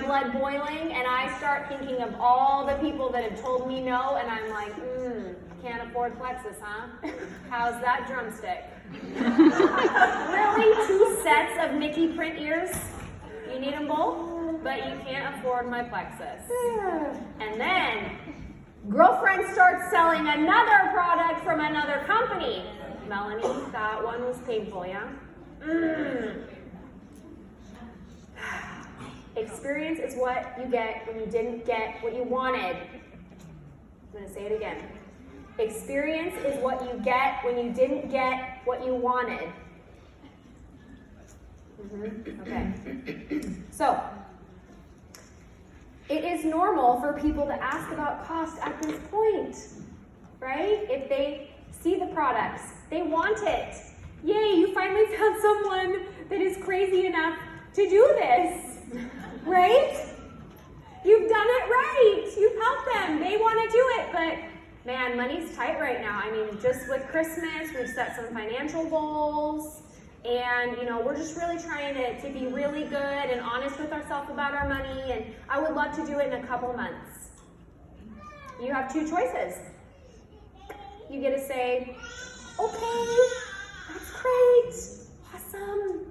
blood boiling, and I start thinking of all the people that have told me no, and I'm like, can't afford Plexus, huh? How's that drumstick? Really? 2 sets of Mickey print ears? You need them both? But you can't afford my Plexus. And then, girlfriend starts selling another product from another company. Melanie, that one was painful, yeah? Experience is what you get when you didn't get what you wanted. I'm going to say it again. Experience is what you get when you didn't get what you wanted. Okay. So, it is normal for people to ask about cost at this point, right? If they see the products, they want it. Yay, you finally found someone that is crazy enough to do this, right? You've done it right. You've helped them. They want to do it, but man, money's tight right now. I mean, just with Christmas, we've set some financial goals, and we're just really trying to be really good and honest with ourselves about our money, and I would love to do it in a couple months. You have 2 choices. You get to say, okay, that's great, awesome.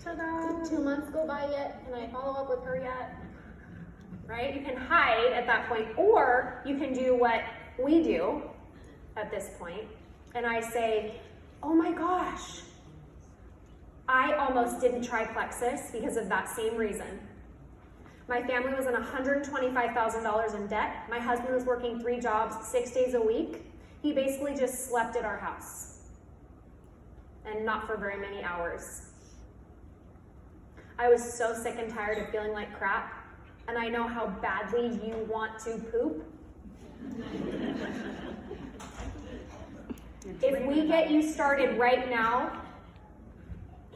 Ta-da! 2 months go by yet? Can I follow up with her yet? Right? You can hide at that point, or you can do what we do at this point, and I say, oh my gosh, I almost didn't try Plexus because of that same reason. My family was in $125,000 in debt. My husband was working 3 jobs, 6 days a week. He basically just slept at our house, and not for very many hours. I was so sick and tired of feeling like crap, and I know how badly you want to poop. If we get you started right now,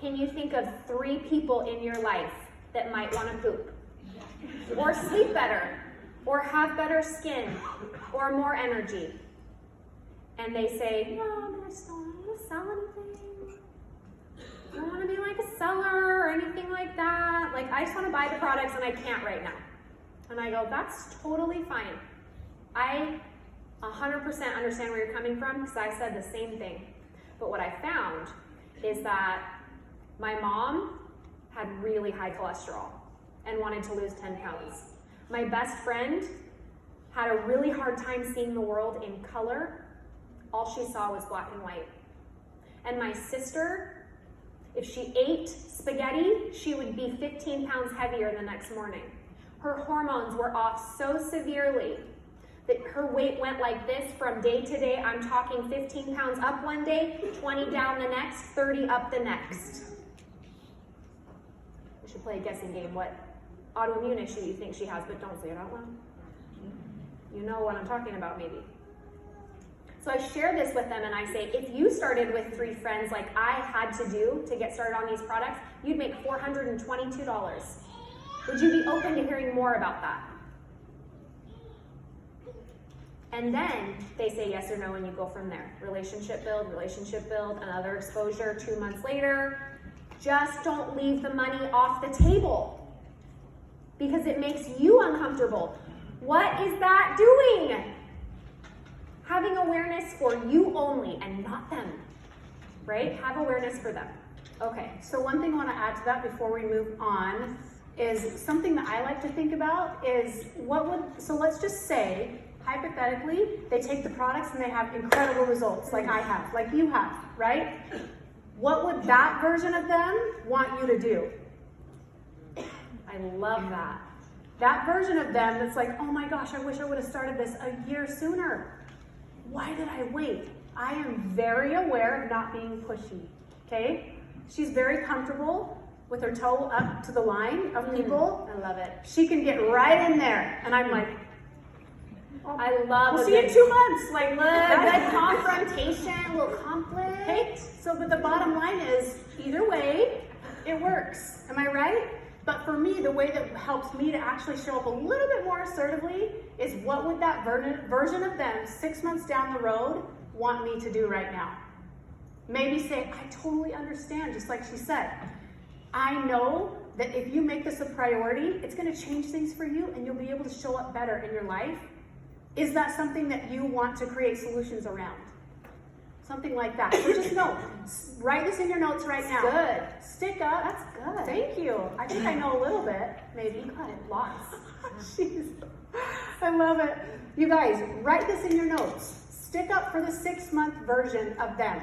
can you think of 3 people in your life that might want to poop? Or sleep better, or have better skin, or more energy? And they say, no, I just don't want to sell anything. I don't want to be like a seller or anything like that. Like, I just want to buy the products and I can't right now. And I go, that's totally fine. I 100% understand where you're coming from, because I said the same thing. But what I found is that my mom had really high cholesterol and wanted to lose 10 pounds. My best friend had a really hard time seeing the world in color. All she saw was black and white. And my sister, if she ate spaghetti, she would be 15 pounds heavier the next morning. Her hormones were off so severely that her weight went like this from day to day. I'm talking 15 pounds up one day, 20 down the next, 30 up the next. We should play a guessing game. What autoimmune issue you think she has, but don't say it out loud. You know what I'm talking about, maybe. So I share this with them and I say, if you started with 3 friends like I had to do to get started on these products, you'd make $422. Would you be open to hearing more about that? And then they say yes or no, and you go from there. Relationship build, another exposure 2 months later. Just don't leave the money off the table because it makes you uncomfortable. What is that doing? Having awareness for you only and not them, right? Have awareness for them. Okay, so one thing I want to add to that before we move on is something that I like to think about is so let's just say, hypothetically, they take the products and they have incredible results like I have, like you have, right? What would that version of them want you to do? I love that. That version of them that's like, oh my gosh, I wish I would have started this a year sooner. Why did I wait? I am very aware of not being pushy, okay? She's very comfortable with her toe up to the line of people. I love it. She can get right in there, and I'm like, oh, I love we'll see you in 2 months. Like, good confrontation, little conflict. Okay, so but the bottom line is, either way, it works. Am I right? But for me, the way that helps me to actually show up a little bit more assertively is what would that version of them 6 months down the road want me to do right now? Maybe say, I totally understand, just like she said. I know that if you make this a priority, it's going to change things for you and you'll be able to show up better in your life. Is that something that you want to create solutions around? Something like that. So just know, write this in your notes right now. Good. Stick up. That's good. Thank you. I think I know a little bit, maybe. You got it. Lots. Jeez. I love it. You guys, write this in your notes. Stick up for the 6 month version of them.